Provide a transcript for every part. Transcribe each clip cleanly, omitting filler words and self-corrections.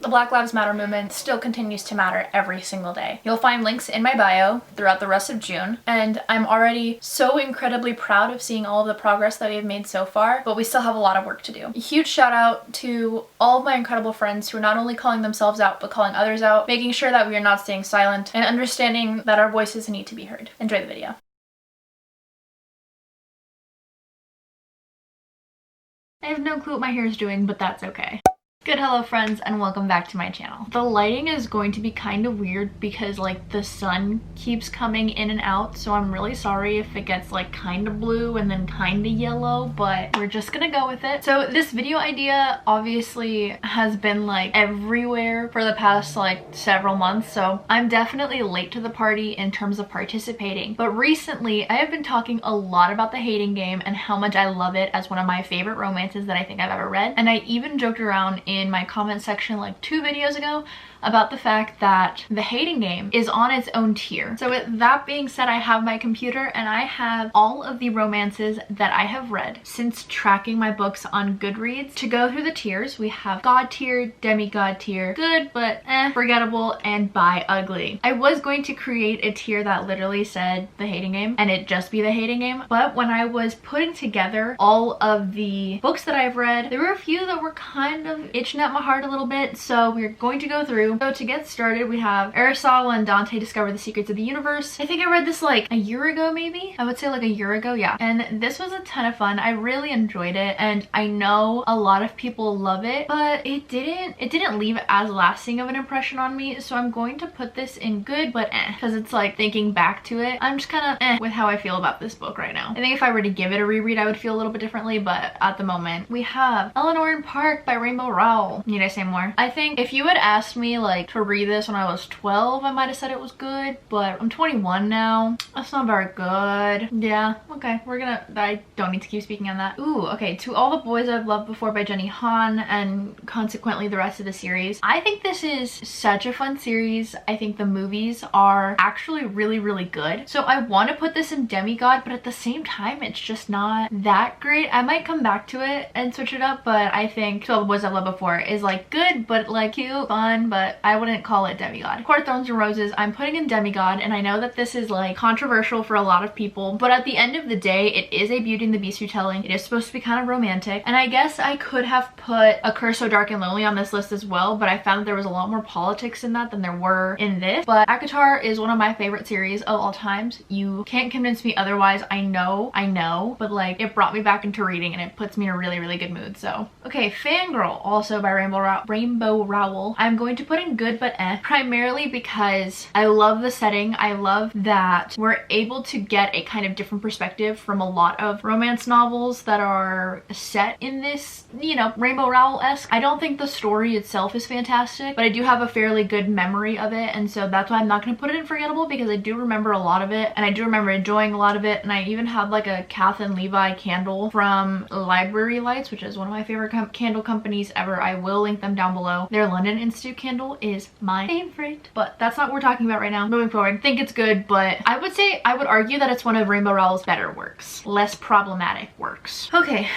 The Black Lives Matter movement still continues to matter every single day. You'll find links in my bio throughout the rest of June, and I'm already so incredibly proud of seeing all of the progress that we have made so far, but we still have a lot of work to do. A huge shout out to all of my incredible friends who are not only calling themselves out, but calling others out, making sure that we are not staying silent, and understanding that our voices need to be heard. Enjoy the video. I have no clue what my hair is doing, but that's okay. Good hello friends and welcome back to my channel. The lighting is going to be kind of weird because like the sun keeps coming in and out, so I'm really sorry if it gets like kind of blue and then kind of yellow, but we're just gonna go with it. So this video idea obviously has been like everywhere for the past like several months, so I'm definitely late to the party in terms of participating. But recently I have been talking a lot about The Hating Game and how much I love it as one of my favorite romances that I think I've ever read, and I even joked around in my comment section like 2 videos ago about the fact that The Hating Game is on its own tier. So with that being said, I have my computer and I have all of the romances that I have read since tracking my books on Goodreads. To go through the tiers, we have God tier, demigod tier, good but forgettable, and buy ugly. I was going to create a tier that literally said The Hating Game and it just be The Hating Game, but when I was putting together all of the books that I've read, there were a few that were kind of itching at my heart a little bit, so we're going to go through. So to get started, we have Aristotle and Dante Discover the Secrets of the Universe. I think I read this like a year ago, maybe? I would say like a year ago, yeah. And this was a ton of fun. I really enjoyed it, and I know a lot of people love it, but it didn't leave as lasting of an impression on me, so I'm going to put this in good but because it's like thinking back to it, I'm just kind of with how I feel about this book right now. I think if I were to give it a reread, I would feel a little bit differently, but at the moment, we have Eleanor and Park by Rainbow Rowell. Need I say more? I think if you had asked me like to read this when I was 12, I might have said it was good, but I'm 21 now. That's not very good. Yeah, okay, I don't need to keep speaking on that. Ooh, okay, To All the Boys I've Loved Before by Jenny Han, and consequently the rest of the series. I think this is such a fun series. I think the movies are actually really, really good. So I want to put this in demigod, but at the same time, it's just not that great. I might come back to it and switch it up, but I think To All the Boys I've Loved Before is like good, but like cute, fun, but I wouldn't call it demigod. Court of Thorns and Roses, I'm putting in demigod, and I know that this is like controversial for a lot of people, but at the end of the day, it is a Beauty and the Beast retelling. It is supposed to be kind of romantic, and I guess I could have put A Curse So Dark and Lonely on this list as well, but I found that there was a lot more politics in that than there were in this. But ACOTAR is one of my favorite series of all times. You can't convince me otherwise. I know, but like it brought me back into reading and it puts me in a really, really good mood. So okay, Fangirl, also by Rainbow Rowell, I'm going to put in good but primarily because I love the setting. I love that we're able to get a kind of different perspective from a lot of romance novels that are set in this, you know, Rainbow Rowell-esque. I don't think the story itself is fantastic, but I do have a fairly good memory of it, and so that's why I'm not going to put it in forgettable, because I do remember a lot of it and I do remember enjoying a lot of it. And I even have like a Kath and Levi candle from Library Lights, which is one of my favorite candle companies ever. I will link them down below. Their London Institute candle is my favorite, but that's not what we're talking about right now. Moving forward, I think it's good, but I would argue that it's one of Rainbow Rowell's better works, less problematic works. Okay,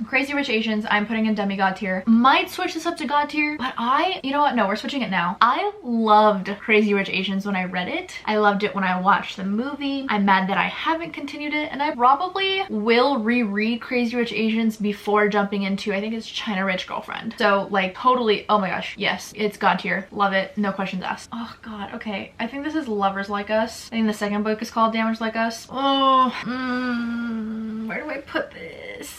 Crazy Rich Asians, I'm putting in demigod tier. Might switch this up to god tier, but you know what, no, we're switching it now. I loved Crazy Rich Asians when I read it. I loved it when I watched the movie. I'm mad that I haven't continued it, and I probably will reread Crazy Rich Asians before jumping into, I think it's China Rich Girlfriend. So like totally, oh my gosh, yes, it's god tier. Love it, no questions asked. Oh god, okay, I think this is Lovers Like Us. I think the second book is called Damaged Like Us. Oh, where do I put this?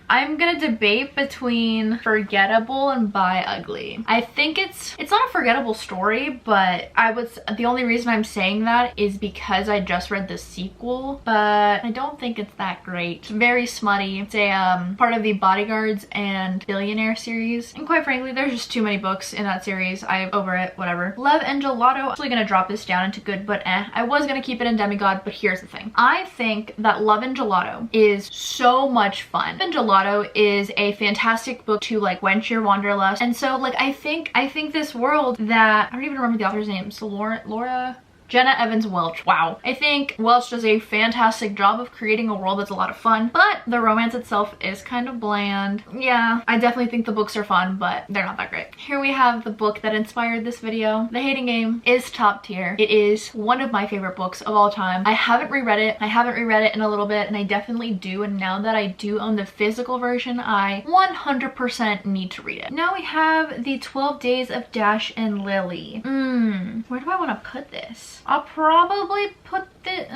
I'm gonna debate between forgettable and buy ugly. I think it's not a forgettable story, but the only reason I'm saying that is because I just read the sequel, but I don't think it's that great. It's very smutty. It's a part of the Bodyguards and Billionaire series, and quite frankly, there's just too many books in that series. I'm over it, whatever. Love and Gelato, I'm actually gonna drop this down into good, but I was gonna keep it in demigod, but here's the thing. I think that Love and Gelato is so much fun. And Gelato is a fantastic book to like quench your wanderlust, and so like I think this world that I don't even remember the author's name, so Laura Jenna Evans Welch. Wow. I think Welch does a fantastic job of creating a world that's a lot of fun, but the romance itself is kind of bland. Yeah, I definitely think the books are fun, but they're not that great. Here we have the book that inspired this video. The Hating Game is top tier. It is one of my favorite books of all time. I haven't reread it. I haven't reread it in a little bit, and I definitely do, and now that I do own the physical version, I 100% need to read it. Now we have the 12 Days of Dash and Lily. Where do I want to put this? I'll probably put the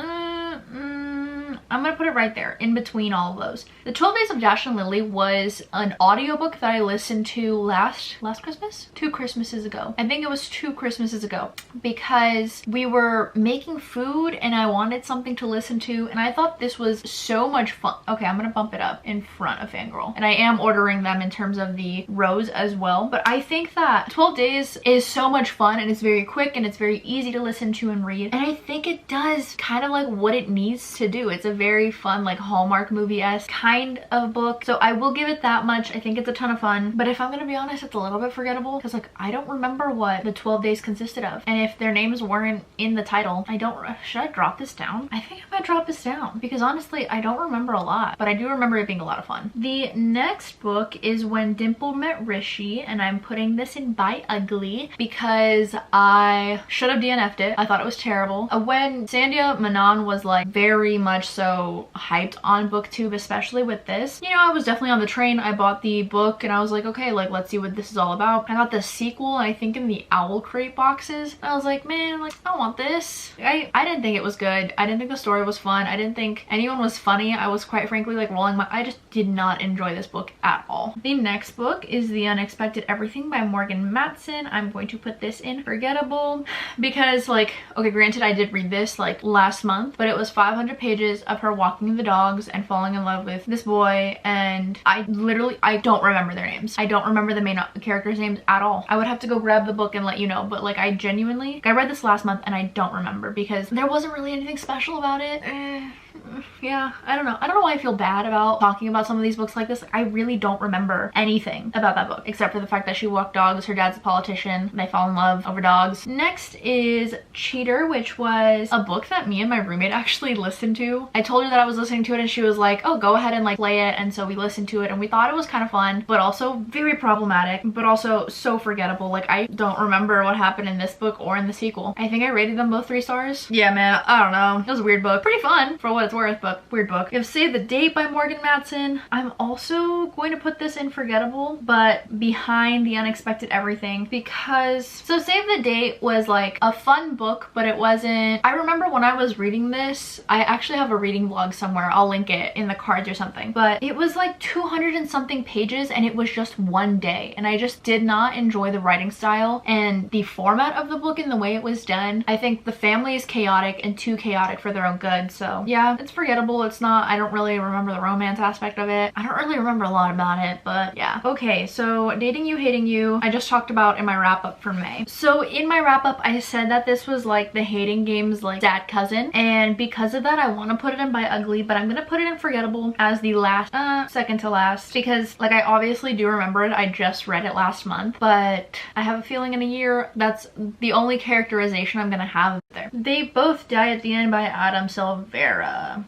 I'm gonna put it right there in between all of those. The 12 Days of Dash and Lily was an audiobook that I listened to last Christmas? 2 Christmases ago. I think it was 2 Christmases ago, because we were making food and I wanted something to listen to, and I thought this was so much fun. Okay, I'm gonna bump it up in front of Fangirl, and I am ordering them in terms of the rows as well, but I think that 12 Days is so much fun, and it's very quick and it's very easy to listen to and read, and I think it does kind of like what it needs to do. It's a very fun, like Hallmark movie-esque kind of book, so I will give it that much. I think it's a ton of fun, but if I'm gonna be honest, it's a little bit forgettable, because like I don't remember what the 12 days consisted of, and if their names weren't in the title, I don't. Should I drop this down? I think I might drop this down, because honestly I don't remember a lot, but I do remember it being a lot of fun. The next book is When Dimple Met Rishi, and I'm putting this in by Ugly because I should have DNF'd it. I thought it was terrible. When Sandhya Menon was like very much so hyped on BookTube, especially with this, you know, I was definitely on the train. I bought the book and I was like, okay, like let's see what this is all about. I got the sequel, and I think in the Owl Crate boxes, I was like, man, like I want this. I didn't think it was good. I didn't think the story was fun. I didn't think anyone was funny. I was quite frankly like rolling my, I just did not enjoy this book at all. The next book is The Unexpected Everything by Morgan Matson. I'm going to put this in forgettable because like, okay, granted I did read this like last month, but it was 500 pages of her walking the dogs and falling in love with this boy, and I don't remember their names. I don't remember the main characters' names at all. I would have to go grab the book and let you know, but like I genuinely, I read this last month and I don't remember because there wasn't really anything special about it. Yeah, I don't know. I don't know why I feel bad about talking about some of these books like this. Like, I really don't remember anything about that book except for the fact that she walked dogs, her dad's a politician, they fall in love over dogs. Next is Cheater, which was a book that me and my roommate actually listened to. I told her that I was listening to it and she was like, oh, go ahead and like play it, and so we listened to it and we thought it was kind of fun, but also very problematic, but also so forgettable. Like I don't remember what happened in this book or in the sequel. I think I rated them both 3 stars. Yeah, man, I don't know. It was a weird book. Pretty fun for what it's worth, but weird book. We have Save the Date by Morgan Matson. I'm also going to put this in forgettable, but behind The Unexpected Everything, because so Save the Date was like a fun book, but it wasn't. I remember when I was reading this, I actually have a reading vlog somewhere. I'll link it in the cards or something, but it was like 200 and something pages and it was just one day, and I just did not enjoy the writing style and the format of the book and the way it was done. I think the family is chaotic and too chaotic for their own good, so yeah, it's forgettable. It's not, I don't really remember the romance aspect of it. I don't really remember a lot about it, but yeah. Okay, so Dating You, Hating You, I just talked about in my wrap up for May. So in my wrap up, I said that this was like the Hating Game's like dad cousin, and because of that, I want to put it in by Ugly, but I'm gonna put it in forgettable as the last, second to last, because like I obviously do remember it. I just read it last month, but I have a feeling in a year that's the only characterization I'm gonna have there. They Both Die at the End by Adam Silvera.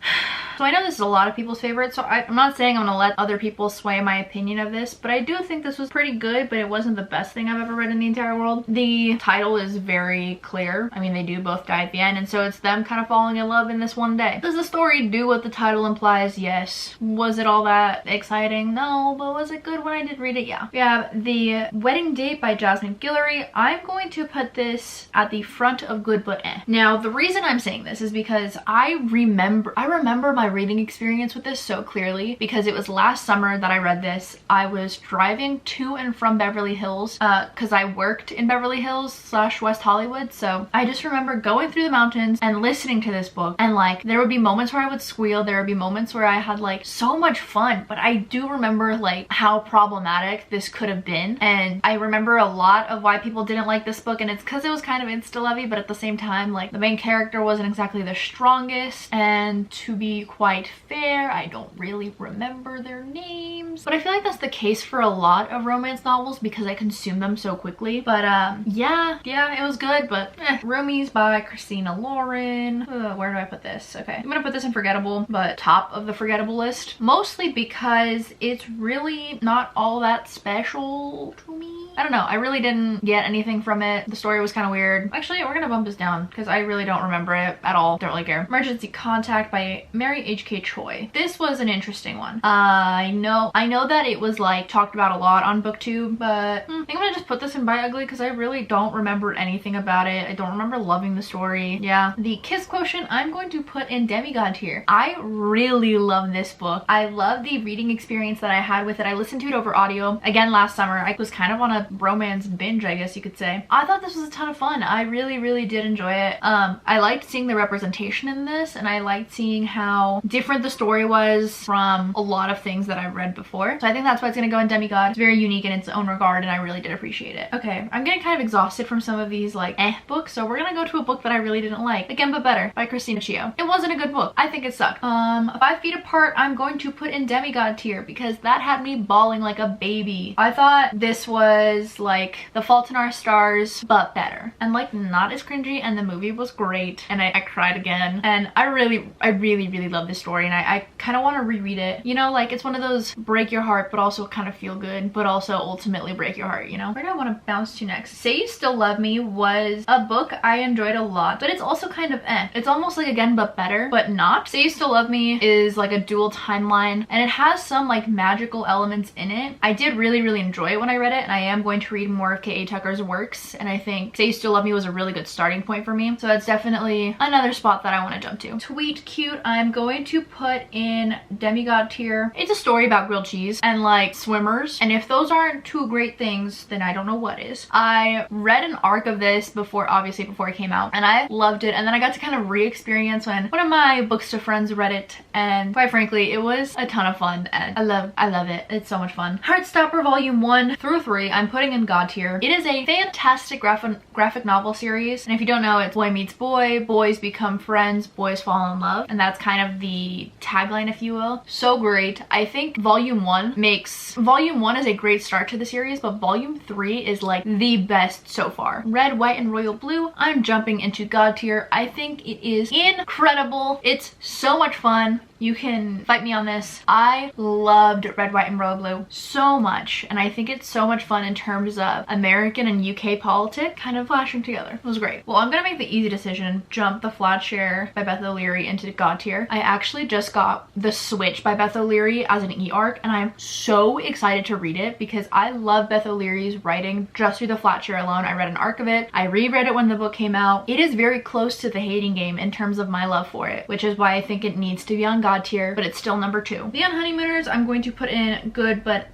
So I know this is a lot of people's favorite, so I'm not saying I'm gonna let other people sway my opinion of this, but I do think this was pretty good, but it wasn't the best thing I've ever read in the entire world. The title is very clear. I mean, they do both die at the end, and so it's them kind of falling in love in this one day. Does the story do what the title implies? Yes. Was it all that exciting? No, but was it good when I did read it? Yeah. We have The Wedding Date by Jasmine Guillory. I'm going to put this at the front of Good But Eh. Now, the reason I'm saying this is because I remember my reading experience with this so clearly, because it was last summer that I read this. I was driving to and from Beverly Hills because I worked in Beverly Hills / West Hollywood, so I just remember going through the mountains and listening to this book, and like there would be moments where I would squeal, there would be moments where I had like so much fun, but I do remember like how problematic this could have been, and I remember a lot of why people didn't like this book, and it's because it was kind of insta-lovey, but at the same time like the main character wasn't exactly the strongest, and to be quite fair, I don't really remember their names, but I feel like that's the case for a lot of romance novels because I consume them so quickly. But yeah, it was good, but Roomies by Christina Lauren. Where do I put this? Okay, I'm gonna put this in forgettable, but top of the forgettable list, mostly because it's really not all that special to me. I don't know, I really didn't get anything from it. The story was kind of weird. Actually, we're gonna bump this down because I really don't remember it at all. Don't really care. Emergency Contact by Mary H.K. Choi. This was an interesting one. I know that it was like talked about a lot on BookTube, but I think I'm gonna just put this in by ugly because I really don't remember anything about it. I don't remember loving the story. Yeah, the kiss quotient I'm going to put in demigod tier. I really love this book. I love the reading experience that I had with it. I listened to it over audio again last summer. I was kind of on a romance binge, I guess you could say. I thought this was a ton of fun. I really did enjoy it. I liked seeing the representation in this, and I liked seeing how different the story was from a lot of things that I've read before. So I think that's why it's gonna go in demigod. It's very unique in its own regard, and I really did appreciate it. Okay, I'm getting kind of exhausted from some of these like books, so we're gonna go to a book that I really didn't like. Again, but better, by Christina Chio. It wasn't a good book. I think it sucked. 5 Feet Apart I'm going to put in demigod tier because that had me bawling like a baby. I thought this was like The Fault in Our Stars but better and like not as cringy, and the movie was great, and I cried again, and I really love this story, and I kind of want to reread it. You know, like it's one of those break your heart but also kind of feel good but also ultimately break your heart, you know? Where do I want to bounce to next? Say You Still Love Me was a book I enjoyed a lot, but it's also kind of It's almost like Again but better, but not. Say You Still Love Me is like a dual timeline, and it has some like magical elements in it. I did really enjoy it when I read it, and I am going to read more of K.A. Tucker's works, and I think Say You Still Love Me was a really good starting point for me, so that's definitely another spot that I want to jump to. Tweet Cute I'm going to put in demigod tier. It's a story about grilled cheese and like swimmers, and if those aren't two great things, then I don't know what is. I read an arc of this before, obviously before it came out, and I loved it, and then I got to kind of re-experience when one of my Booksta friends read it, and quite frankly it was a ton of fun, and I love it. It's so much fun. Heartstopper volume 1 through 3 I'm putting in God tier. It is a fantastic graphic novel series, and if you don't know, it's boy meets boy, boys become friends, boys fall in love, and that's kind of the tagline, if you will. So great. I think volume 1 is a great start to the series, but volume 3 is like the best so far. Red, White, and Royal Blue I'm jumping into God tier. I think it is incredible. It's so much fun. You can fight me on this. I loved Red, White, and Royal Blue so much, and I think it's so much fun in terms of American and UK politics kind of flashing together. It was great. Well, I'm gonna make the easy decision and jump The Flat Share by Beth O'Leary into God tier. I actually just got The Switch by Beth O'Leary as an e-arc, and I'm so excited to read it because I love Beth O'Leary's writing just through The Flat Share alone. I read an arc of it. I reread it when the book came out. It is very close to The Hating Game in terms of my love for it, which is why I think it needs to be on God tier, but it's still number 2. The Honeymooners I'm going to put in good but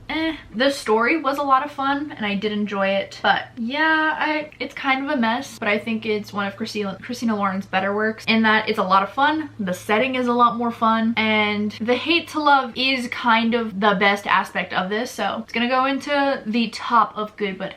The story was a lot of fun and I did enjoy it, but yeah, it's kind of a mess, but I think it's one of Christina Lauren's better works in that it's a lot of fun, the setting is a lot more fun, and the hate to love is kind of the best aspect of this, so it's gonna go into the top of good but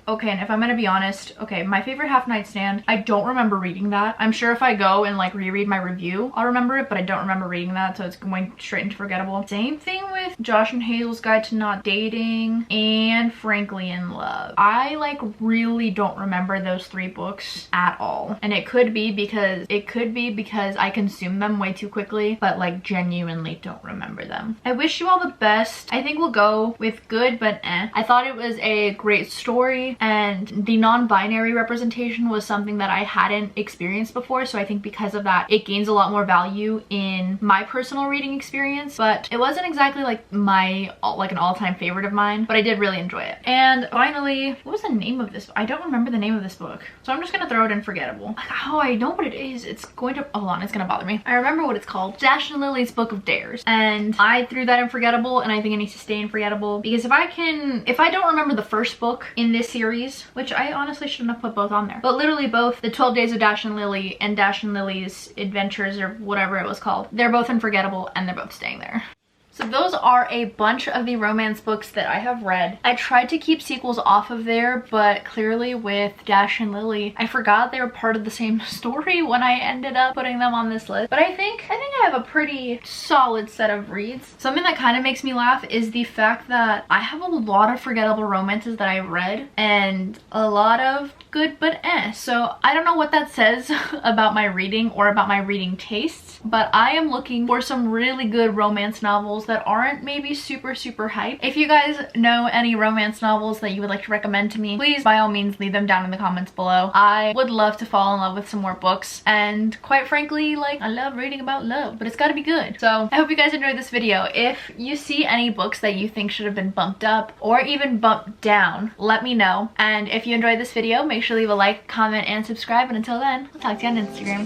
Okay, and if I'm gonna be honest, okay, my favorite Half Night Stand, I don't remember reading that. I'm sure if I go and like reread my review I'll remember it, but I don't remember reading that, so it's going straight into forgettable. Same thing with Josh and Hazel's Guide to Not Dating and Frankly in Love. I like really don't remember those 3 books at all, and it could be because I consumed them way too quickly, but like genuinely don't remember them. I wish you all the best. I think we'll go with good but I thought it was a great story, and the non-binary representation was something that I hadn't experienced before, so I think because of that it gains a lot more value in my personal reading experience, but it wasn't exactly like an all-time favorite of mine, but I did really enjoy it. And finally, what was the name of this? I don't remember the name of this book, so I'm just gonna throw it in forgettable. Oh, I know what it is. It's going to, hold on, it's gonna bother me. I remember what it's called. Dash and Lily's Book of Dares, and I threw that in forgettable, and I think it needs to stay in forgettable because if I don't remember the first book in this series, which I honestly shouldn't have put both on there, but literally both The 12 Days of Dash and Lily and Dash and Lily's Adventures or whatever it was called, they're both unforgettable and they're both staying there. So those are a bunch of the romance books that I have read. I tried to keep sequels off of there, but clearly with Dash and Lily, I forgot they were part of the same story when I ended up putting them on this list. But I think I have a pretty solid set of reads. Something that kind of makes me laugh is the fact that I have a lot of forgettable romances that I've read and a lot of good but so I don't know what that says about my reading or about my reading tastes, but I am looking for some really good romance novels that aren't maybe super hype. If you guys know any romance novels that you would like to recommend to me, please by all means leave them down in the comments below. I would love to fall in love with some more books, and quite frankly, like, I love reading about love, but it's got to be good. So I hope you guys enjoyed this video. If you see any books that you think should have been bumped up or even bumped down, let me know. And if you enjoyed this video, make sure to leave a like, comment, and subscribe. And until then, I'll talk to you on Instagram.